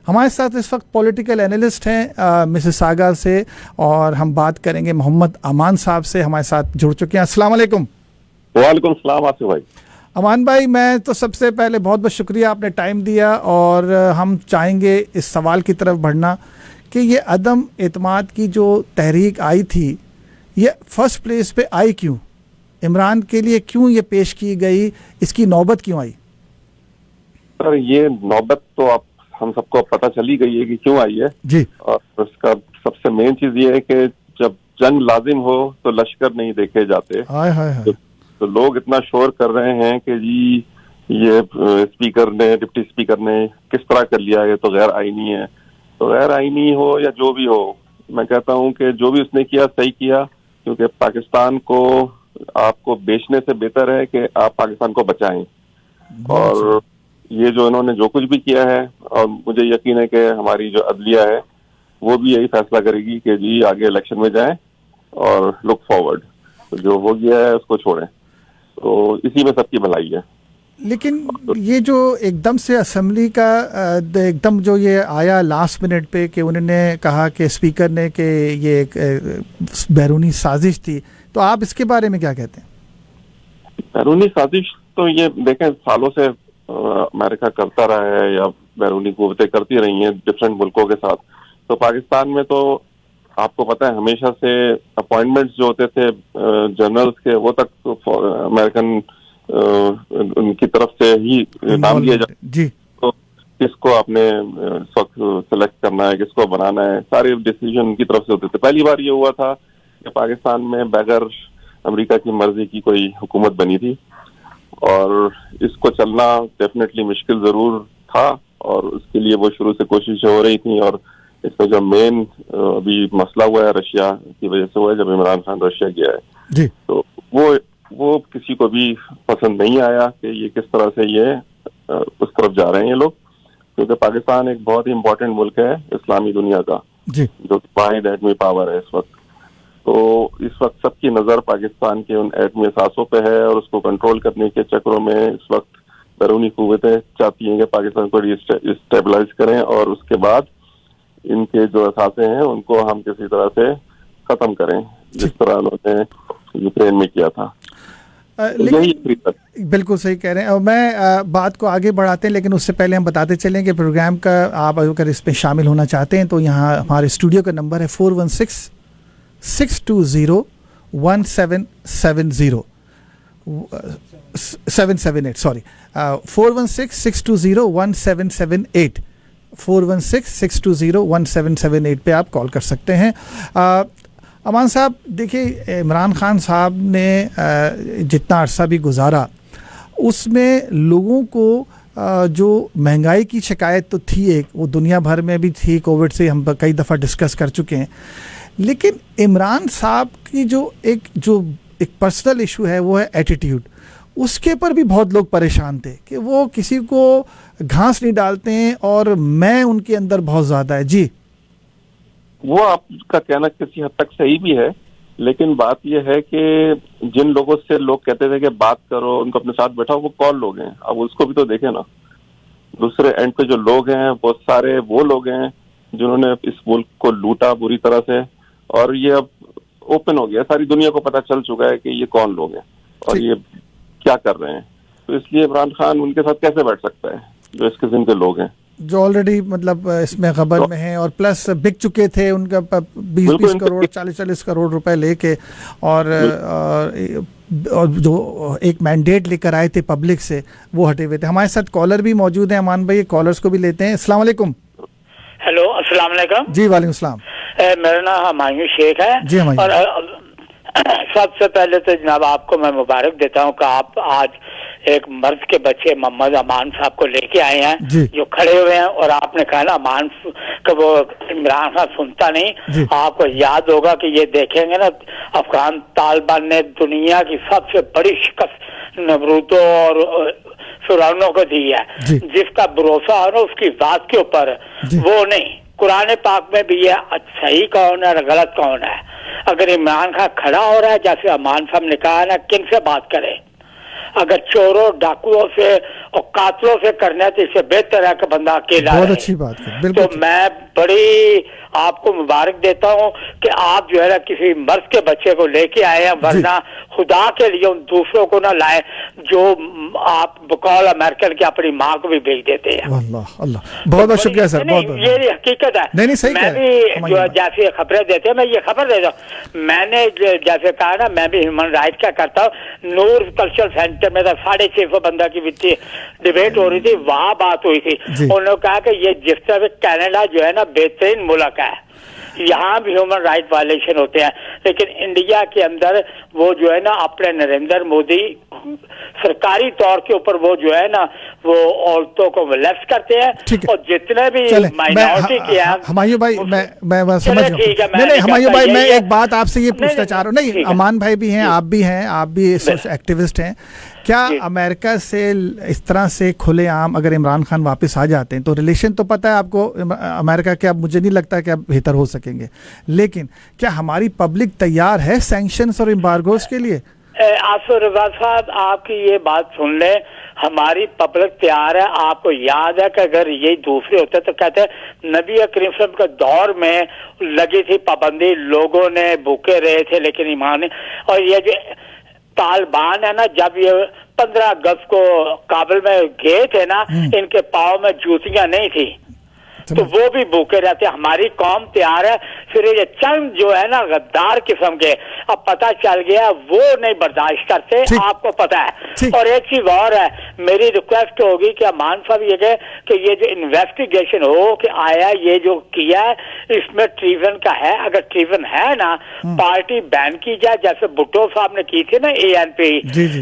हमारे साथ इस वक्त पॉलिटिकल एनालिस्ट हैं मिसेस सागर से, और हम बात करेंगे मोहम्मद अमान साहब से, हमारे साथ जुड़ चुके हैं। अस्सलाम वालेकुम। वालेकुम सलाम आसिफ भाई। अमान भाई, मैं तो सबसे पहले बहुत बहुत शुक्रिया, आपने टाइम दिया, और हम चाहेंगे इस सवाल की तरफ बढ़ना कि ये अदम एतमाद की जो तहरीक आई थी, ये फर्स्ट प्लेस पे आई क्यों? इमरान के लिए क्यों ये पेश की गई? इसकी नौबत क्यों आई? सर, ये नौबत तो आप हम सबको पता चली गई है कि क्यों आई है जी। और उसका सबसे मेन चीज ये है कि जब जंग लाजिम हो तो लश्कर नहीं देखे जाते। हाय हाय हाय। तो लोग इतना शोर कर रहे हैं कि जी ये स्पीकर ने, डिप्टी स्पीकर ने किस तरह कर लिया, ये तो गैर आईनी है। तो गैर आईनी हो या जो भी हो, मैं कहता हूं कि जो भी उसने किया सही किया, क्योंकि पाकिस्तान को आपको बेचने से बेहतर है कि आप पाकिस्तान को बचाएं। और ये जो इन्होंने जो कुछ भी किया है, और मुझे यकीन है कि हमारी जो अदलिया है वो भी यही फैसला करेगी कि जी आगे इलेक्शन में जाएं और लुक फॉरवर्ड। तो जो हो गया है उसको छोड़ें, तो इसी में सबकी भलाई है। लेकिन ये जो एकदम से असेंबली का एकदम जो ये आया लास्ट मिनट पे कि उन्होंने कहा कि स्पीकर ने कि ये एक बैरूनी साजिश थी, तो आप इसके बारे में क्या कहते हैं? बैरूनी साजिश तो ये देखें, सालों से अमेरिका करता रहा है या बैरूनी कुव्वतें करती रही हैं डिफरेंट मुल्कों के साथ। तो पाकिस्तान में तो आपको पता है हमेशा से अपॉइंटमेंट्स जो होते थे जनरल्स के, वो तक तो अमेरिकन उनकी तरफ से ही नाम दिया जाता जी। तो किसको आपने सेलेक्ट करना है, किसको बनाना है, सारे डिसीजन उनकी तरफ से होते थे। पहली बार ये हुआ था कि पाकिस्तान में बगैर अमेरिका की मर्जी की कोई हुकूमत बनी थी, और इसको चलना डेफिनेटली मुश्किल जरूर था, और उसके लिए वो शुरू से कोशिशें हो रही थी। और इसमें जो मेन अभी मसला हुआ है रशिया की वजह से हुआ है, जब इमरान खान रशिया गया है जी। तो वो किसी को भी पसंद नहीं आया कि ये किस तरह से ये उस तरफ जा रहे हैं ये लोग, क्योंकि पाकिस्तान एक बहुत ही इम्पोर्टेंट मुल्क है इस्लामी दुनिया का जी, जो वाहिद एटमी पावर है इस वक्त। तो इस वक्त सबकी नजर पाकिस्तान के उन एटमी असासों पे है, और उसको कंट्रोल करने के चक्रों में इस वक्त बैरूनी कुव्वतें चाहती हैं कि पाकिस्तान को स्टेबलाइज करें, और उसके बाद इनके जो असासे हैं उनको हम किसी तरह से खत्म करें, जिस तरह उन्होंने यूक्रेन में किया था। लेकिन बिल्कुल सही कह रहे हैं। और मैं बात को आगे बढ़ाते हैं, लेकिन उससे पहले हम बताते चलें कि प्रोग्राम का आप अगर इसमें शामिल होना चाहते हैं तो यहाँ हमारे स्टूडियो का नंबर है 416-620-1770 778 सॉरी 416-620-1778 416-620-1778 पे आप कॉल कर सकते हैं। अमान साहब, देखिए, इमरान खान साहब ने जितना अरसा भी गुजारा उसमें लोगों को जो महंगाई की शिकायत तो थी, एक वो दुनिया भर में भी थी, कोविड से हम कई दफ़ा डिस्कस कर चुके हैं, लेकिन इमरान साहब की जो एक पर्सनल इशू है वो है एटीट्यूड। उसके पर भी बहुत लोग परेशान थे कि वो किसी को घास नहीं डालते हैं, और मैं उनके अंदर बहुत ज़्यादा है। जी, वो आपका कहना किसी हद तक सही भी है, लेकिन बात यह है कि जिन लोगों से लोग कहते थे कि बात करो, उनको अपने साथ बैठाओ, वो कौन लोग हैं? अब उसको भी तो देखें ना। दूसरे एंड पे जो लोग हैं वो सारे वो लोग हैं जिन्होंने इस मुल्क को लूटा बुरी तरह से, और ये अब ओपन हो गया, सारी दुनिया को पता चल चुका है कि ये कौन लोग हैं और ये क्या कर रहे हैं। तो इसलिए इमरान खान उनके साथ कैसे बैठ सकता है जो इस किस्म के लोग हैं, जो ऑलरेडी मतलब इसमें खबर में है, और प्लस बिक चुके थे उनका 20-20 करोड़ 40-40 करोड़ रुपए लेके, और जो एक मैंडेट लेकर आए थे पब्लिक से, वो हटे हुए थे। हमारे साथ कॉलर भी मौजूद हैं अमान भाई, कॉलर्स को भी लेते हैं। अस्सलाम वालेकुम। हेलो, अस्सलाम वालेकुम। जी, वालेकुम सलाम। मेरा नाम हुमायूं शेख है। जी, हुमायूं। और सबसे पहले तो जनाब आपको मैं मुबारक देता हूँ कि आप आज एक मर्द के बच्चे मोहम्मद अमान साहब को लेके आए हैं, जो खड़े हुए हैं, और आपने कहा ना अमान कि वो इमरान खान सुनता नहीं। आपको याद होगा कि ये देखेंगे ना, अफगान तालिबान ने दुनिया की सबसे बड़ी शिकस्त नमरूदों और फिरौनों को दी है। जिसका भरोसा है ना उसकी जात के ऊपर, वो नहीं। कुरान पाक में भी है सही कौन है और गलत कौन है। अगर इमरान खान खड़ा हो रहा है, जैसे अमान साहब ने कहा ना, किन से बात करें? अगर चोरों डाकुओं से और कातलों से करना है तो इससे बेहतर है कि बंदा अकेला बहुत रहे। अच्छी बात है, बिल्कुल। तो मैं बड़ी आपको मुबारक देता हूं कि आप जो है ना किसी मर्द के बच्चे को लेके आए हैं, वरना खुदा के लिए उन दूसरों को ना लाए जो आप बकौल अमेरिकन की अपनी माँ को भी भेज देते हैं। अल्लाह अल्लाह, बहुत बहुत शुक्रिया सर, बहुत बहुत। ये हकीकत है। नहीं सही मैं भी जो जैसे खबरें देते हैं, मैं ये खबर देता हूँ, मैंने जैसे कहा ना, मैं भी ह्यूमन राइट का करता हूँ। नूर कल्चरल सेंटर में 650 बंदा की वित्तीय डिबेट हो रही थी, वहां बात हुई थी। उन्होंने कहा कि ये जिस तरह कनाडा जो है ना बेहतरीन मुल्क है, यहाँ भी ह्यूमन राइट वायलेशन होते हैं, लेकिन इंडिया के अंदर वो जो है ना अपने नरेंद्र मोदी सरकारी तौर के ऊपर वो जो है ना वो औरतों को मोलेस्ट करते हैं, और जितने भी माइनॉरिटी के हैं। हुमायूं भाई मैं समझ रहा हूं। नहीं हुमायूं भाई, मैं एक बात आपसे ये पूछना चाह रहा हूँ। नहीं, अमान भाई भी हैं, आप भी हैं, आप भी एक्टिविस्ट हैं। क्या अमेरिका से इस तरह से खुलेआम अगर इमरान खान वापस आ जाते हैं तो रिलेशन तो पता है आपको अमेरिका के, अब मुझे नहीं लगता कि अब बेहतर हो सकेंगे, लेकिन क्या हमारी पब्लिक तैयार है सैंक्शंस और एम्बार्गोस के लिए? आसिफ रज़ा साहब, आपकी ये बात सुन ले, हमारी पब्लिक तैयार है। आपको याद है कि अगर ये दूसरे होते तो कहते हैं नबी करीम सल्लल्लाहु अलैहि वसल्लम के दौर में लगी थी पाबंदी, लोगों ने भूखे रहे थे लेकिन ईमान। और ये जो तालिबान है ना, जब ये 15 अगस्त को काबुल में गए थे ना, इनके पाँव में जूतियां नहीं थी, तो वो भी भूखे रहते। हमारी कौम तैयार है। फिर ये चंद जो है ना गद्दार किस्म के, अब पता चल गया वो नहीं बर्दाश्त करते, आपको पता है। और एक चीज और है, मेरी रिक्वेस्ट होगी कि अमान साहब ये कहे कि ये जो इन्वेस्टिगेशन हो कि आया ये जो किया है इसमें ट्रीजन का है, अगर ट्रीजन है ना पार्टी बैन की जाए, जैसे भुट्टो साहब ने की थी ना ANP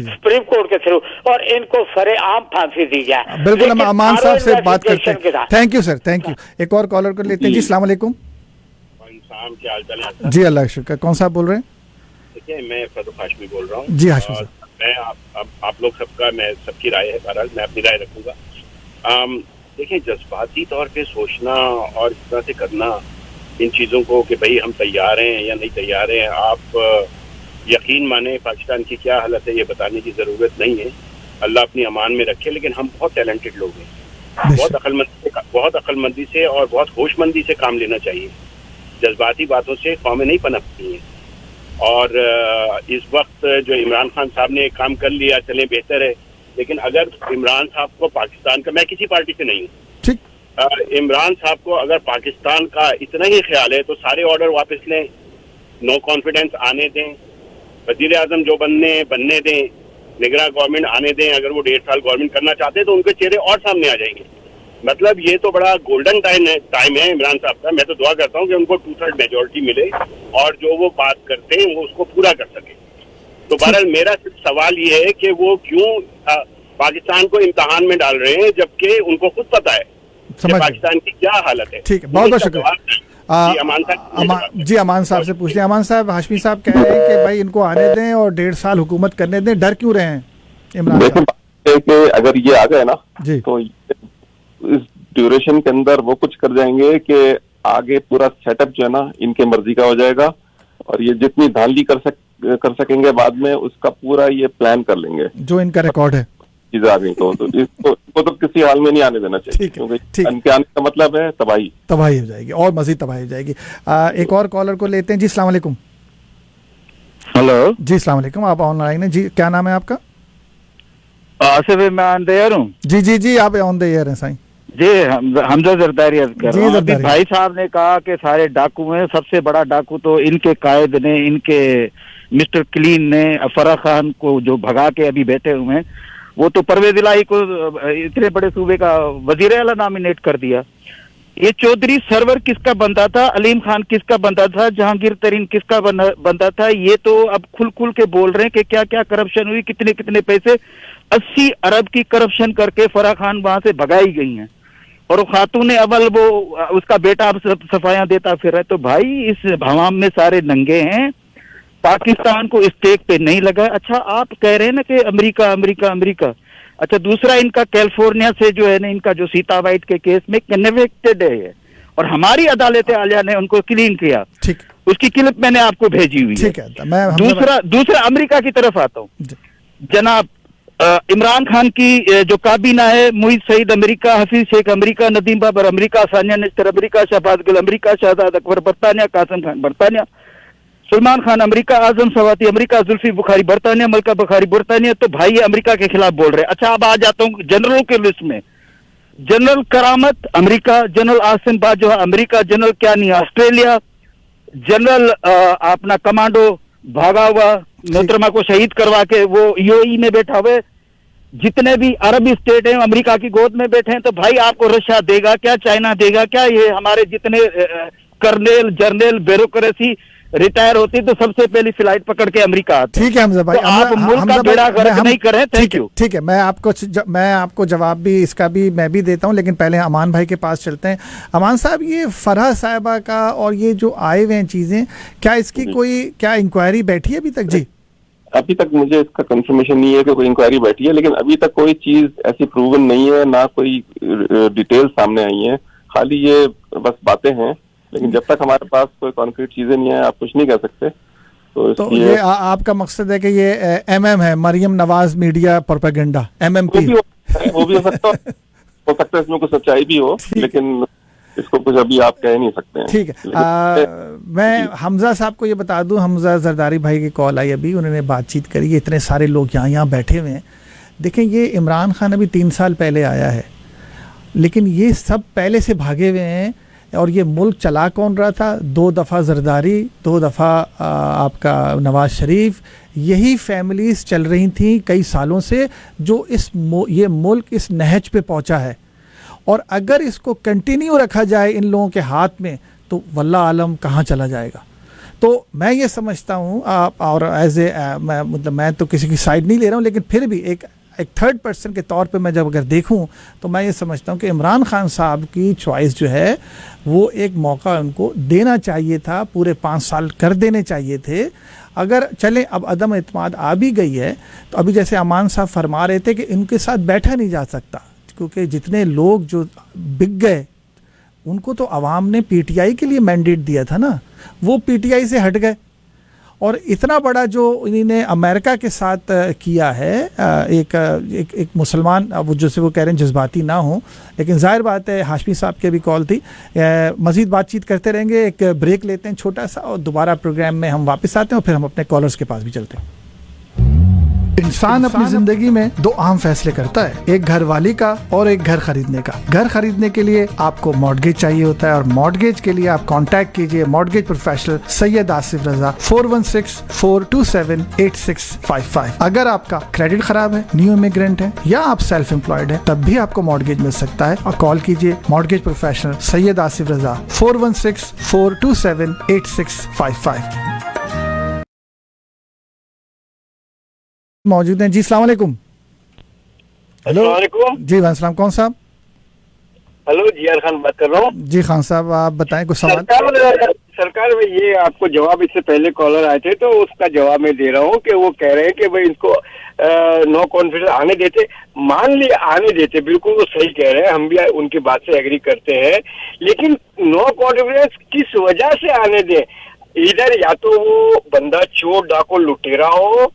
सुप्रीम कोर्ट के थ्रू, और इनको सरेआम फांसी दी जाए। बिल्कुल, अमान साहब से बात करते हैं। Thank you sir, thank you. एक और कॉलर को लेते हैं जी। अस्सलाम वालेकुम। क्या हाल चाल है? जी अल्लाह का शुक्र। कौन सा बोल रहे हैं? देखिए, मैं फरूख हाशमी बोल रहा हूँ। जी हाशमी साहब, मैं आप लोग सबका, मैं सबकी राय है, बहरहाल मैं अपनी राय रखूंगा। देखिए, जज्बाती तौर पे सोचना और इस तरह से करना इन चीज़ों को कि भाई हम तैयार हैं या नहीं तैयार हैं, आप यकीन माने पाकिस्तान की क्या हालत है ये बताने की ज़रूरत नहीं है। अल्लाह अपनी अमान में रखे, लेकिन हम बहुत टैलेंटेड लोग हैं, बहुत अक्लमंदी से और बहुत होशमंदी से काम लेना चाहिए। जज्बाती बातों से कौमें नहीं पनपती हैं। और इस वक्त जो इमरान खान साहब ने काम कर लिया, चले बेहतर है, लेकिन अगर इमरान साहब को पाकिस्तान का, मैं किसी पार्टी से नहीं हूँ, इमरान साहब को अगर पाकिस्तान का इतना ही ख्याल है तो सारे ऑर्डर वापस लें, नो कॉन्फिडेंस आने दें, वजीर आजम जो बनने दें, निगरान गवर्नमेंट आने दें। अगर वो 1.5 साल गवर्नमेंट करना चाहते हैं तो उनके चेहरे और सामने आ जाएंगे। मतलब ये तो बड़ा गोल्डन टाइम है इमरान साहब का। मैं तो दुआ करता हूँ कि उनको 2/3 मेजोरिटी मिले और जो वो बात करते हैं वो उसको पूरा कर सके। तो बहरहाल मेरा सिर्फ सवाल ये है कि वो क्यों पाकिस्तान को इम्तिहान में डाल रहे हैं, जबकि उनको खुद पता है कि पाकिस्तान की क्या हालत है। ठीक है, बहुत बहुत शुक्रिया जी। अमान साहब से पूछते हैं। अमान साहब, हाशमी साहब कह रहे हैं कि भाई इनको आने दें और 1.5 साल हुकूमत करने दें, डर क्यों रहे हैं इमरान साहब? देखिए, अगर ये आ गए ना तो इस ड्यूरेशन के अंदर वो कुछ कर जाएंगे कि आगे पूरा सेटअप जो है ना इनके मर्जी का हो जाएगा, और ये जितनी धांधली कर सकेंगे बाद में उसका पूरा ये प्लान कर लेंगे, जो इनका रिकॉर्ड है चीजें आ गई तो इसको तो किसी हाल में नहीं आने देना चाहिए, क्योंकि इनके आने का मतलब है तबाही हो जाएगी और मजीद तबाही हो जाएगी। एक और कॉलर को लेते हैं जी। अस्सलाम वालेकुम। हेलो जी, अस्सलाम वालेकुम। आप ऑनलाइन हैं जी, क्या नाम है आपका? आसिफ, मैं ऑन द एयर हूँ। जी आप ऑन द एयर हैं साईं जी। हमजा जरदारी कर रहा हूँ। अभी भाई साहब ने कहा कि सारे डाकू हैं, सबसे बड़ा डाकू तो इनके कायद ने, इनके मिस्टर क्लीन ने फराह खान को जो भगा के अभी बैठे हुए हैं, वो तो परवेज इलाही को इतने बड़े सूबे का वजीर आला नॉमिनेट कर दिया। ये चौधरी सरवर किसका बंदा था, अलीम खान किसका बंदा था, जहांगीर तरीन किसका बंदा था, ये तो अब खुल के बोल रहे हैं कि क्या क्या करप्शन हुई, कितने पैसे, 80 अरब की करप्शन करके फराह खान वहां से भगाई गई हैं। और खातून अव्वल वो उसका बेटा अब सफाइयां देता फिर रहा है। तो भाई इस भवाम में सारे नंगे हैं, पाकिस्तान को स्टेक पे नहीं लगा। अच्छा, आप कह रहे हैं ना कि अमेरिका। अच्छा, दूसरा इनका कैलिफोर्निया से जो है ना, इनका जो सीता वाइट के केस में कन्विक्टेड है और हमारी अदालत आलिया ने उनको क्लीन किया। ठीक, उसकी क्लिप मैंने आपको भेजी हुई है। ठीक है, दूसरा अमेरिका की तरफ आता हूँ। जनाब इमरान खान की जो काबीना है, Moeed Saeed America, Hafeez Shaikh America, Nadeem Babar America, Sania Nishtar America, Shahbaz Gill America, Shahzad Akbar बरतानिया, कासिम खान बरतानिया, सलमान खान अमेरिका, आजम सवाती अमेरिका, जुल्फी बुखारी बरतानिया, मलका बुखारी बरतानिया। तो भाई ये अमेरिका के खिलाफ बोल रहे हैं। अच्छा, अब आ जाता हूँ जनरलों के लिस्ट में। General Karamat America, general Asim Bajwa America, general Kayani Australia, general अपना कमांडो भागा हुआ मोहतरमा को शहीद करवा के वो यूएई में बैठा हुए, जितने भी अरब स्टेट हैं अमेरिका की गोद में बैठे हैं। तो भाई आपको रशिया देगा क्या, चाइना देगा क्या? ये हमारे जितने कर्नेल जर्नल ब्यूरोक्रेसी रिटायर होती तो सबसे पहली फ्लाइट पकड़ के अमेरिका आते। ठीक है हमजा भाई, तो आप मुल्क का बेड़ा गर्क नहीं करें। Thank you. ठीक है, मैं आपको जवाब भी इसका भी मैं भी देता हूं, लेकिन पहले अमान भाई के पास चलते हैं। अमान साहब, ये फरहा साहिबा का और ये जो आए हुए हैं चीजें, क्या इसकी कोई क्या इंक्वायरी बैठी है अभी तक? जी, अभी तक मुझे इसका कंफर्मेशन नहीं है कि कोई इंक्वायरी बैठी है, लेकिन अभी तक कोई चीज ऐसी प्रूवन नहीं है, ना कोई डिटेल सामने आई है, खाली ये बस बातें हैं। लेकिन जब तक हमारे पास कोई कॉन्क्रीट चीजें नहीं है, आप कुछ नहीं कह सकते। तो ये आपका मकसद है कि ये एमएम है, Maryam Nawaz media propaganda, MMP? वो भी हो सकता है इसमें कुछ सच्चाई भी हो, लेकिन इसको कुछ अभी आप कह नहीं सकते हैं। ठीक है, मैं हमजा साहब को ये बता दूं, हमजा जरदारी भाई की कॉल आई अभी, उन्होंने बातचीत करी। ये इतने सारे लोग यहाँ बैठे हुए हैं। देखें, ये इमरान खान अभी 3 साल पहले आया है, लेकिन ये सब पहले से भागे हुए हैं। और ये मुल्क चला कौन रहा था? 2 दफ़ा जरदारी, 2 दफ़ा आपका नवाज शरीफ, यही फैमिलीज चल रही थी कई सालों से, जो ये मुल्क इस नहज पे पहुंचा है। और अगर इसको कंटिन्यू रखा जाए इन लोगों के हाथ में, तो वल्लाह आलम कहाँ चला जाएगा। तो मैं ये समझता हूँ, और एज ए मतलब मैं तो किसी की साइड नहीं ले रहा हूँ, लेकिन फिर भी एक थर्ड पर्सन के तौर पे मैं जब अगर देखूं, तो मैं ये समझता हूं कि इमरान खान साहब की चॉइस जो है, वो एक मौका उनको देना चाहिए था, पूरे 5 साल कर देने चाहिए थे। अगर चले अब अदम एतमाद आ भी गई है, तो अभी जैसे अमान साहब फरमा रहे थे कि इनके साथ बैठा नहीं जा सकता, क्योंकि जितने लोग जो बिक गए, उनको तो अवाम ने पीटीआई के लिए मैंडेट दिया था ना, वो पीटीआई से हट गए। और इतना बड़ा जो इन्होंने अमेरिका के साथ किया है, एक मुसलमान, अब जैसे वो कह रहे हैं जज्बाती ना हो, लेकिन जाहिर बात है, हाशमी साहब की भी कॉल थी। मज़ीद बातचीत करते रहेंगे, एक ब्रेक लेते हैं छोटा सा, और दोबारा प्रोग्राम में हम वापस आते हैं, और फिर हम अपने कॉलर्स के पास भी चलते हैं। इंसान अपनी जिंदगी में 2 अहम फैसले करता है, एक घर वाली का और एक घर खरीदने का। घर खरीदने के लिए आपको मॉर्गेज चाहिए होता है, और मॉर्गेज के लिए आप कांटेक्ट कीजिए मॉर्गेज प्रोफेशनल सैयद आसिफ रजा 4164278655। अगर आपका क्रेडिट खराब है, न्यू इमिग्रेंट है, या आप सेल्फ एम्प्लॉयड है, तब भी आपको मॉर्गेज मिल सकता है। और कॉल कीजिए मॉर्गेज प्रोफेशनल सैयद आसिफ रजा 4164278655। मौजूद हैं जी। अस्सलाम वालेकुम। हेलो जी, वालेकुम। कौन साहब? हेलो, जियार खान बात कर रहा हूँ। जी खान साहब, आप बताएं कुछ सवाल। सरकार में ये आपको जवाब, इससे पहले कॉलर आए थे तो उसका जवाब मैं दे रहा हूँ कि वो कह रहे हैं कि भाई इसको नो कॉन्फिडेंस आने देते। मान लिया आने देते, बिल्कुल वो सही कह रहे हैं, हम भी उनकी बात से एग्री करते हैं, लेकिन नो कॉन्फिडेंस किस वजह से आने दें? इधर या तो वो बंदा चोर डाकू लुटेरा हो,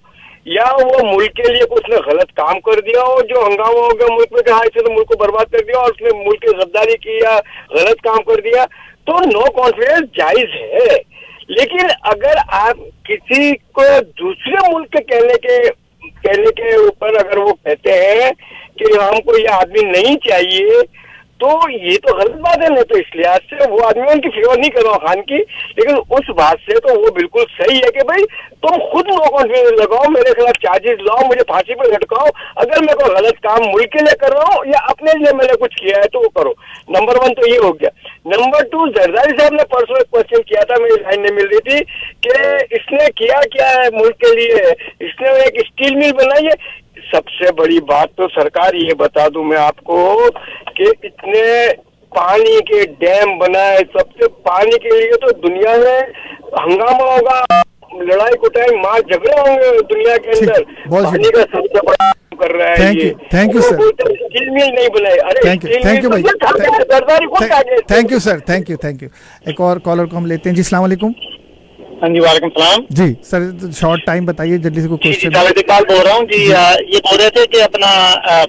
या वो मुल्क के लिए कुछ ने गलत काम कर दिया हो, जो हंगामा हो गया मुल्क में, कहा इससे तो मुल्क को बर्बाद कर दिया, और उसने मुल्क की गद्दारी की या गलत काम कर दिया, तो नो कॉन्फिडेंस जायज है। लेकिन अगर आप किसी को दूसरे मुल्क के कहने के ऊपर अगर वो कहते हैं कि हमको ये आदमी नहीं चाहिए, तो ये तो गलत बात है। नहीं तो इस लिहाज से वो आदमी उनकी फेवर नहीं कर रहा खान की, लेकिन उस बात से तो वो बिल्कुल सही है कि भाई तुम खुद नो कॉन्फिडेंस लगाओ, मेरे खिलाफ चार्जेस लाओ, मुझे फांसी पर लटकाओ, अगर मैं कोई गलत काम मुल्क के लिए कर रहा हूँ या अपने लिए मैंने कुछ किया है तो वो करो। नंबर 1 तो ये हो गया। नंबर 2, जरदारी साहब ने परसों एक क्वेश्चन किया था, मेरी लाइन नहीं मिल रही थी, कि इसने किया क्या है मुल्क के लिए, इसने एक स्टील मिल बनाई है। सबसे बड़ी बात तो सरकार ये बता दूं मैं आपको कि इतने पानी के डैम बनाए, सबसे पानी के लिए तो दुनिया में हंगामा होगा, लड़ाई कुटाई, मार झगड़े होंगे दुनिया के अंदर। पानी का सबसे बड़ा कर रहा है ये। Thank you sir. Steel mill नहीं बनाए। अरे थैंक यू भाई, thank you sir, thank you. एक और कॉलर को हम लेते हैं जी। अस्सलाम वालेकुम। हाँ जी, वालेकुम सलाम जी सर, शॉर्ट टाइम बताइए जल्दी से, कोई क्वेश्चन। जावेद इकबाल बोल रहा हूँ जी। ये बोल रहे थे कि अपना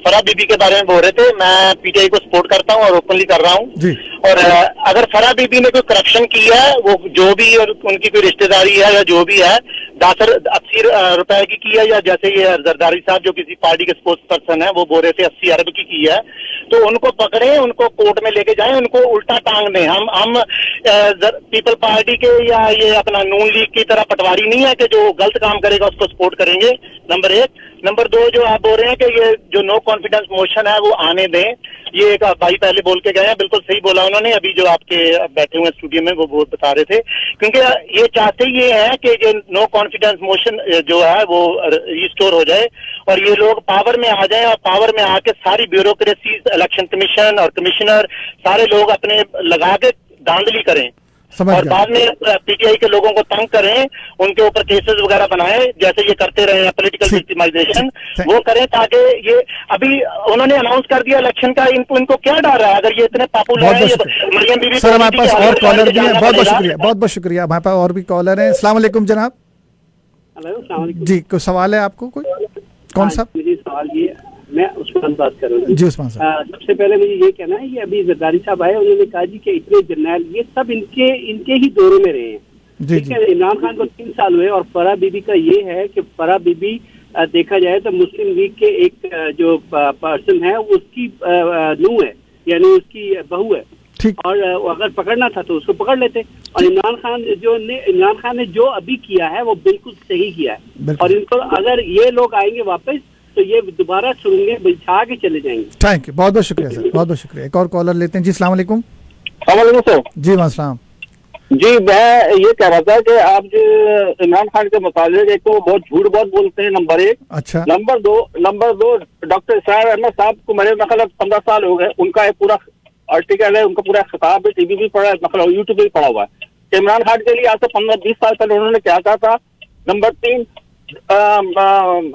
फराह बीबी के बारे में बोल रहे थे। मैं पीटीआई को सपोर्ट करता हूँ और ओपनली कर रहा हूँ जी। और अगर फराह बीबी ने कोई करप्शन किया है, वो जो भी और उनकी कोई रिश्तेदारी है या जो भी है, 80 रुपए की है, या जैसे ये जरदारी साहब जो किसी पार्टी के स्पोर्ट्स पर्सन है वो बोल रहे थे 80 अरब की है, तो उनको पकड़े, उनको कोर्ट में लेके जाएं, उनको उल्टा टांग दें। हम पीपल पार्टी के या ये अपना नून लीग की तरह पटवारी नहीं है कि जो गलत काम करेगा उसको सपोर्ट करेंगे, नंबर 1। नंबर 2, जो आप बोल रहे हैं कि ये जो नो कॉन्फिडेंस मोशन है वो आने दें, ये एक भाई पहले बोल के गए हैं, बिल्कुल सही बोला उन्होंने। अभी जो आपके बैठे हुए स्टूडियो में वो बता रहे थे, क्योंकि ये चाहते ये है कि ये नो कॉन्फिडेंस मोशन जो है वो रिस्टोर हो जाए और ये लोग पावर में आ जाएं और पावर में आके सारी ब्यूरोक्रेसी, इलेक्शन कमीशन और कमिश्नर, सारे लोग अपने लगा के धांधली करें और बाद में पीटीआई के लोगों को तंग करें, उनके ऊपर केसेस वगैरह बनाएं, जैसे ये करते रहे हैं पॉलिटिकल विक्टिमाइजेशन, वो करें ताकि ये अभी उन्होंने अनाउंस कर दिया इलेक्शन का, इनको क्या डर है अगर ये इतने पॉपुलर है। मरियम बीबी सर, हमारे पास और कॉलर भी है, बहुत बहुत शुक्रिया, बहुत बहुत शुक्रिया। हमारे पास और भी कॉलर है। अस्सलाम वालेकुम जनाब। जी, कोई सवाल है आपको? कोई कौन सा? मुझे सवाल ये, मैं उस्मान बात कर रहा हूँ जी। उस्मान साहब, सबसे पहले मुझे ये कहना है, ये अभी जरदारी साहब आए, उन्होंने कहा जी कि इतने जर्नैल ये सब इनके ही दौरों में रहे हैं। ठीक है, इमरान खान को 3 साल हुए और फराह बीबी का ये है कि फराह बीबी देखा जाए तो मुस्लिम लीग के एक जो पर्सन है उसकी नूंह है, यानी उसकी बहू है, और अगर पकड़ना था तो उसको पकड़ लेते। और इमरान खान ने जो अभी किया है वो बिल्कुल सही किया है, और इनको अगर ये लोग आएंगे वापस तो ये दोबारा सुरंगें बिछा के चले जाएंगे। थैंक यू, बहुत बहुत शुक्रिया सर, बहुत बहुत शुक्रिया। एक और कॉलर लेते हैं जी। अस्सलाम वालेकुम। सर जी वालेकुम जी, मैं ये कह रहा था कि आप जो इमरान खान के मुताबिक, एक तो वो बहुत झूठ बहुत बोलते हैं, नंबर 1। अच्छा। नंबर दो डॉक्टर इसार अहमद साहब को मेरे मतलब 15 साल हो गए, उनका एक पूरा आर्टिकल है, उनका पूरा खिताब है, टीवी भी पढ़ा है, मतलब यूट्यूब भी पढ़ा हुआ है। इमरान खान के लिए आज से 15-20 साल पहले उन्होंने क्या कहा था। नंबर 3,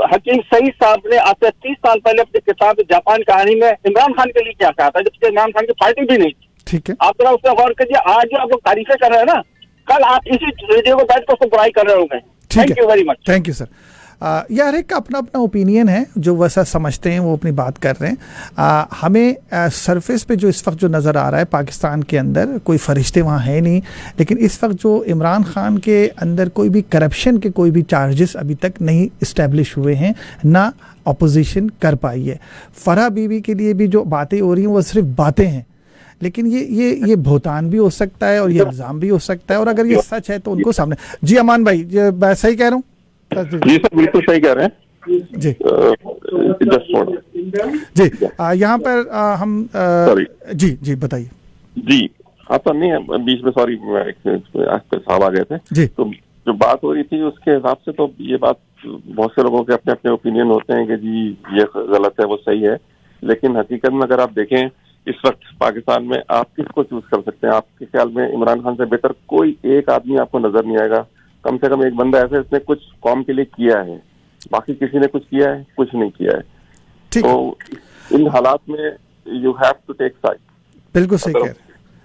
हकीम सईद साहब ने आज से 30 साल पहले अपनी किताब जापान कहानी में इमरान खान के लिए क्या कहा था, जबकि इमरान खान की पार्टी भी नहीं। ठीक है, आप जरा उसका गौर कीजिए। आज जो आप लोग तारीफें कर रहे हैं ना, कल आप इसी रेडियो को बैठ कर उसको बुराई कर रहे होंगे। Thank you very much. Thank you sir. यार, एक अपना अपना ओपिनियन है, जो वैसा समझते हैं वो अपनी बात कर रहे हैं। हमें सरफेस पे जो इस वक्त जो नज़र आ रहा है पाकिस्तान के अंदर, कोई फरिश्ते वहाँ है नहीं, लेकिन इस वक्त जो इमरान खान के अंदर कोई भी करप्शन के कोई भी चार्जेस अभी तक नहीं इस्टेब्लिश हुए हैं, ना अपोजिशन कर पाई है। फराह बीबी के लिए भी जो बातें हो रही हैं वो सिर्फ बातें हैं, लेकिन ये भुगतान भी हो सकता है और ये इल्ज़ाम भी हो सकता है, और अगर ये सच है तो उनको सामने। जी अमान भाई, सही कह रहा हूँ? जी सर, बिल्कुल सही कह रहे हैं जी। जी, यहाँ पर हम जी बताइए। जी, आता नहीं है बीच में, सॉरी, साहब आ गए थे जी। तो जो बात हो रही थी उसके हिसाब से तो ये बात, बहुत से लोगों के अपने अपने ओपिनियन होते हैं कि जी ये गलत है, वो सही है, लेकिन हकीकत में अगर आप देखें इस वक्त पाकिस्तान में आप किसको चूज कर सकते हैं? आपके ख्याल में इमरान खान से बेहतर कोई एक आदमी आपको नजर नहीं आएगा? कम से कम एक बंदा ऐसे इसने कुछ कौम के लिए किया है, बाकी किसी ने कुछ किया है? कुछ नहीं किया है। तो इन हालात में you have to take side. बिल्कुल सही कह रहे हैं।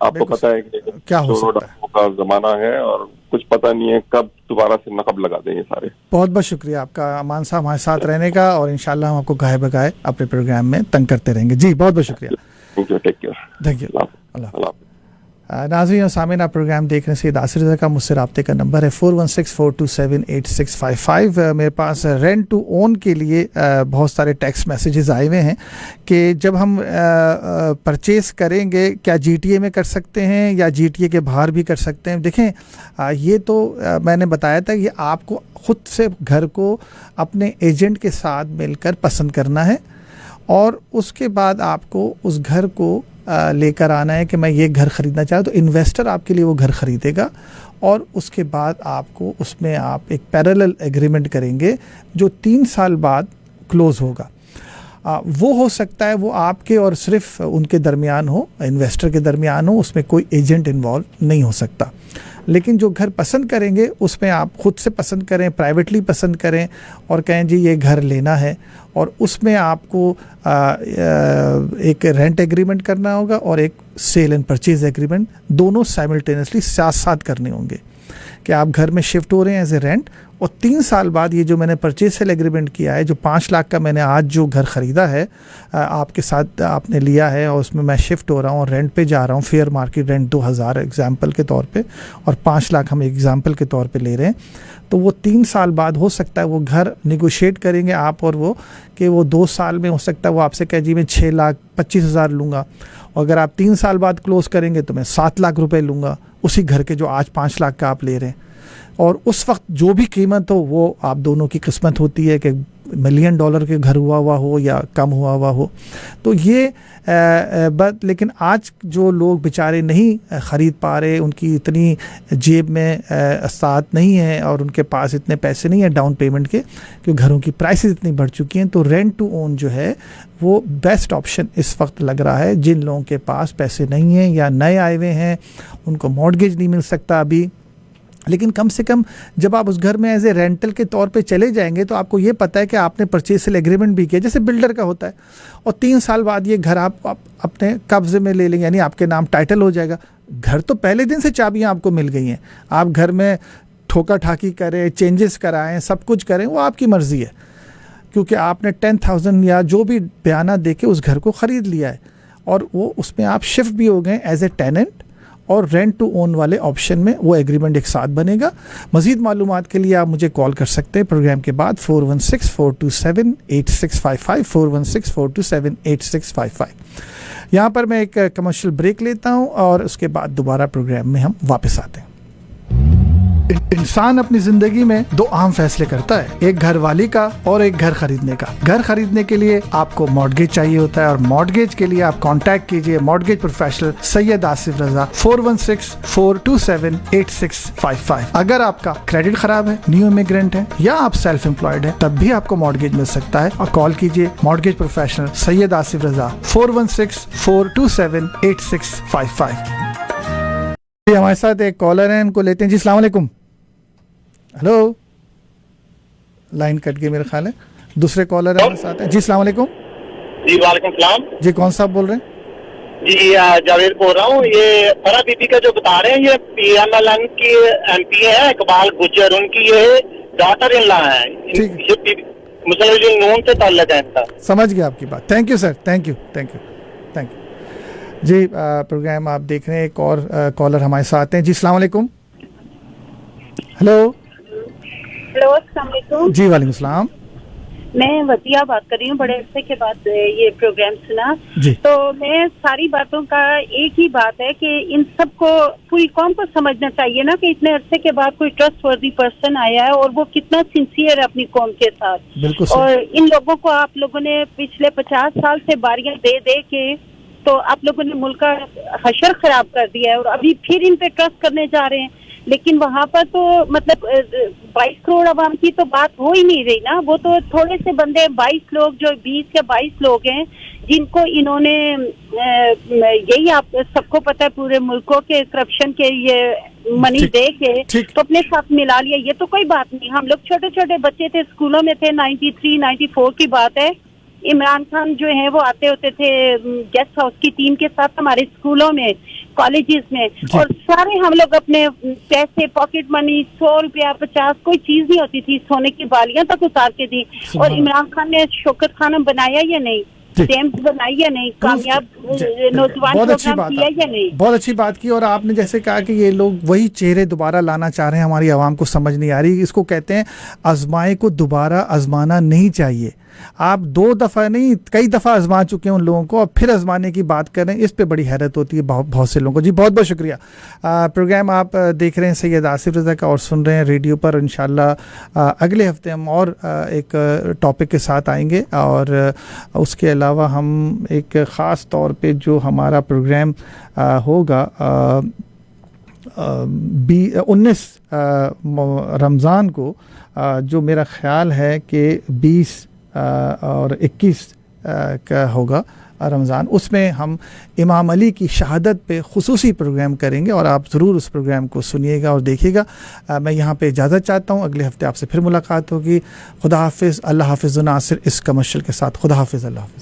आपको पता है कि क्या हो सकता है का जमाना है और कुछ पता नहीं है कब दोबारा से नकब लगा देंगे सारे। बहुत बहुत शुक्रिया आपका अमान साहब हमारे साथ रहने का, और इंशाल्लाह हम आपको गाहे बगाए अपने प्रोग्राम में तंग करते रहेंगे। जी बहुत बहुत शुक्रिया। Thank you, take care. Thank you. Allah. नाज़रीन और सामीन, आप प्रोग्राम देख रहे हैं सैयद आसिर रज़ा का। मुझसे रब्ते का नंबर है 4164278655। मेरे पास रेंट टू ओन के लिए बहुत सारे टेक्स्ट मैसेजेस आए हुए हैं कि जब हम परचेज़ करेंगे क्या GTA में कर सकते हैं या GTA के बाहर भी कर सकते हैं। देखें, ये तो मैंने बताया था, ये आपको ख़ुद से घर को अपने एजेंट के साथ मिलकर पसंद करना है, और उसके बाद आपको उस घर को लेकर आना है कि मैं ये घर ख़रीदना चाहूँ, तो इन्वेस्टर आपके लिए वो घर ख़रीदेगा, और उसके बाद आपको उसमें आप एक पैरेलल एग्रीमेंट करेंगे जो 3 साल बाद क्लोज़ होगा। वो हो सकता है वो आपके और सिर्फ उनके दरमियान हो, इन्वेस्टर के दरमियान हो, उसमें कोई एजेंट इन्वॉल्व नहीं हो सकता। लेकिन जो घर पसंद करेंगे उसमें आप खुद से पसंद करें, प्राइवेटली पसंद करें और कहें जी ये घर लेना है, और उसमें आपको एक रेंट एग्रीमेंट करना होगा और एक सेल एंड परचेज एग्रीमेंट, दोनों साइमल्टेनियसली साथ साथ करने होंगे। कि आप घर में शिफ्ट हो रहे हैं एज ए रेंट, और 3 साल बाद ये जो मैंने परचेज सेल एग्रीमेंट किया है, जो 5 लाख का मैंने आज जो घर ख़रीदा है आपके साथ आपने लिया है, और उसमें मैं शिफ्ट हो रहा हूँ और रेंट पे जा रहा हूँ, फेयर मार्केट रेंट 2000 एग्जाम्पल के तौर पे, और 5 लाख हम एग्जाम्पल के तौर पे ले रहे हैं, तो वो 3 साल बाद हो सकता है वो घर निगोशिएट करेंगे आप और वो, कि वो 2 साल में हो सकता है वो आपसे कहे जी मैं 6,25,000 लूँगा, और अगर आप 3 साल बाद क्लोज़ करेंगे तो मैं 7 लाख रुपए लूँगा उसी घर के जो आज 5 लाख का आप ले रहे हैं। और उस वक्त जो भी कीमत हो वो आप दोनों की किस्मत होती है कि $1 मिलियन के घर हुआ हो या कम हुआ हो। तो ये लेकिन आज जो लोग बेचारे नहीं ख़रीद पा रहे, उनकी इतनी जेब में साथ नहीं है और उनके पास इतने पैसे नहीं है डाउन पेमेंट के, क्योंकि घरों की प्राइसेस इतनी बढ़ चुकी हैं, तो रेंट टू ओन जो है वो बेस्ट ऑप्शन इस वक्त लग रहा है। जिन लोगों के पास पैसे नहीं हैं या नए आए हुए हैं, उनको मॉर्गेज नहीं मिल सकता अभी, लेकिन कम से कम जब आप उस घर में एज ए रेंटल के तौर पे चले जाएंगे तो आपको ये पता है कि आपने परचेज सेल एग्रीमेंट भी किया, जैसे बिल्डर का होता है, और 3 साल बाद ये घर आप अपने कब्जे में ले लेंगे, यानी आपके नाम टाइटल हो जाएगा। घर तो पहले दिन से चाबियां आपको मिल गई हैं, आप घर में ठोका ठाकी करें, चेंजेस कराएं, सब कुछ करें, वो आपकी मर्ज़ी है, क्योंकि आपने 10,000 या जो भी बयाना दे के उस घर को ख़रीद लिया है, और वो उसमें आप शिफ्ट भी हो गए एज ए टेनेंट, और रेंट टू ओन वाले ऑप्शन में वो एग्रीमेंट एक साथ बनेगा। मज़ीद मालूमात के लिए आप मुझे कॉल कर सकते हैं प्रोग्राम के बाद 416-427-8655 416-427-8655। यहाँ पर मैं एक कमर्शियल ब्रेक लेता हूँ और उसके बाद दोबारा प्रोग्राम में हम वापस आते हैं। इंसान अपनी जिंदगी में 2 अहम फैसले करता है, एक घर वाली का और एक घर खरीदने का। घर खरीदने के लिए आपको मॉर्गेज चाहिए होता है, और मॉर्गेज के लिए आप कांटेक्ट कीजिए मॉर्गेज प्रोफेशनल सैयद आसिफ रजा 416-427-8655। अगर आपका क्रेडिट खराब है, न्यू इमिग्रेंट है, या आप सेल्फ एम्प्लॉयड है, तब भी आपको मॉर्गेज मिल सकता है, और कॉल कीजिए मॉर्गेज प्रोफेशनल सैयद आसिफ रजा 416-427-8655। हमारे साथ एक कॉलर है, इनको लेते हैं जी। अस्सलाम वालेकुम। हेलो, लाइन कट गई मेरे ख्याल है। दूसरे कॉलर है हमारे साथ हैं जी। अस्सलाम वालेकुम। जी वालेकुम सलाम जी, कौन साहब बोल रहे हैं? जी जावेद बोल रहा हूँ। ये फरा बीबी का जो बता रहे हैं, ये PMLN की MP है इकबाल गुज्जर, उनकी ये डॉटर इन लॉ है, मुस्लिम लीग नून से ताल्लुक है इनका। समझ गया आपकी बात। Thank you sir, thank you जी। प्रोग्राम आप देख रहे हैं, एक और कॉलर हमारे साथ हैं जी। अस्सलाम वालेकुम। हेलो अस्सलाम वालेकुम जी। वालेकुम सलाम। मैं वतिया बात कर रही हूँ, बड़े अरसे के बाद ये प्रोग्राम सुना जी। तो मैं सारी बातों का एक ही बात है कि इन सबको पूरी कौम को समझना चाहिए ना कि इतने अरसे के बाद कोई ट्रस्टवर्दी पर्सन आया है और वो कितना सिंसियर है अपनी कौम के साथ। और इन लोगों को आप लोगों ने पिछले 50 साल से बारियां दे के तो आप लोगों ने मुल्क का हशर खराब कर दिया है, और अभी फिर इन पे ट्रस्ट करने जा रहे हैं। लेकिन वहाँ पर तो मतलब 22 करोड़ आवाम की तो बात हो ही नहीं रही ना, वो तो थोड़े से बंदे 22 लोग जो 20 या 22 लोग हैं जिनको इन्होंने यही आप सबको पता है पूरे मुल्कों के करप्शन के ये मनी दे के तो अपने साथ मिला लिया। ये तो कोई बात नहीं, हम लोग छोटे छोटे बच्चे थे, स्कूलों में थे, 93-94 की बात है। इमरान खान जो है वो आते होते थे गेस्ट हाउस की टीम के साथ हमारे स्कूलों में, कॉलेजेस में, और सारे हम लोग अपने पैसे, पॉकेट मनी, 100 रुपया 50, कोई चीज नहीं होती थी, सोने की बालियां तक उतार के दी। और इमरान खान ने शौकत खाना बनाया या नहीं, स्टैम्प बनाई या नहीं, कामयाब नौजवान प्रोग्राम किया या नहीं। बहुत अच्छी बात की। और आपने जैसे कहा कि ये लोग वही चेहरे दोबारा लाना चाह रहे हैं, हमारी आवाम को समझ नहीं आ रही। इसको कहते हैं आजमाए को दोबारा आजमाना नहीं चाहिए। आप 2 दफ़ा नहीं कई दफ़ा आजमा चुके हैं उन लोगों को, और फिर आजमाने की बात करें, इस पे बड़ी हैरत होती है बहुत से लोगों को। जी बहुत बहुत शुक्रिया। प्रोग्राम आप देख रहे हैं सैयद आसिफ रज़ा का और सुन रहे हैं रेडियो पर। इंशाल्लाह अगले हफ्ते हम और एक टॉपिक के साथ आएंगे, और उसके अलावा हम एक ख़ास तौर पे जो हमारा प्रोग्राम होगा 19 रमज़ान को, जो मेरा ख़्याल है कि 20 और 21 का होगा रमज़ान, उसमें हम इमाम अली की शहादत पे खुसूसी प्रोग्राम करेंगे, और आप ज़रूर उस प्रोग्राम को सुनिएगा और देखिएगा। मैं यहाँ पे इजाज़त चाहता हूँ, अगले हफ्ते आपसे फिर मुलाकात होगी। खुदा हाफिज़, अल्लाह हाफिज़। नासिर इस कमर्शियल के साथ खुदा हाफिज़, अल्लाह हाफिज़।